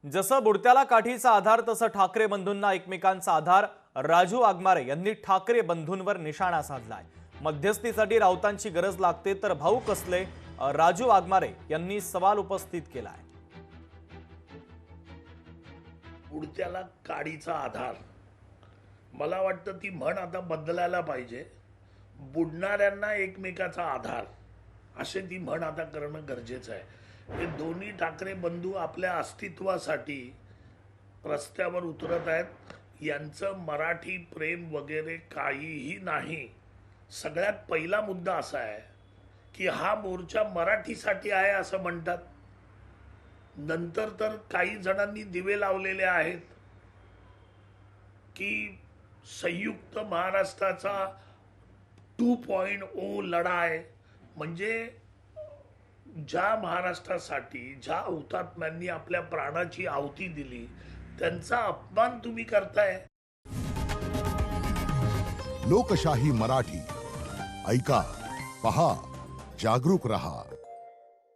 जसं बुडत्याला काठीचा आधार तसं ठाकरे बंधूंना एकमेकांचा आधार। राजू वाघमारे यांनी ठाकरे बंधूंवर निशाणा साधलाय। मध्यस्थीसाठी राऊतांची गरज लागते तर भाऊ कसले, राजू वाघमारे यांनी सवाल उपस्थित केलाय। बुडत्याला काडीचा आधार, मला वाटतं ती म्हण आता बदलायला पाहिजे। बुडणाऱ्यांना एकमेकाचा आधार असे ती म्हण आता करणं गरजेचं आहे। हे दोन्ही ठाकरे बंधू आपल्या अस्तित्वासाठी रस्त्यावर उतरत आहेत। यांचं मराठी प्रेम वगैरे काहीही नाही। सगळ्यात पहिला मुद्दा असा आहे की हा मोर्चा मराठीसाठी आहे असं म्हणतात। नंतर तर काही जणांनी दिवे लावलेले आहेत की संयुक्त महाराष्ट्राचा 2.0 लढा आहे। म्हणजे ज्या महाराष्ट्रासाठी ज्या हुतात्म्यांनी आपल्या प्राणाची आहुती दिली त्यांचा अपमान तुम्ही करताय। लोकशाही मराठी ऐका, पहा, जागरूक रहा।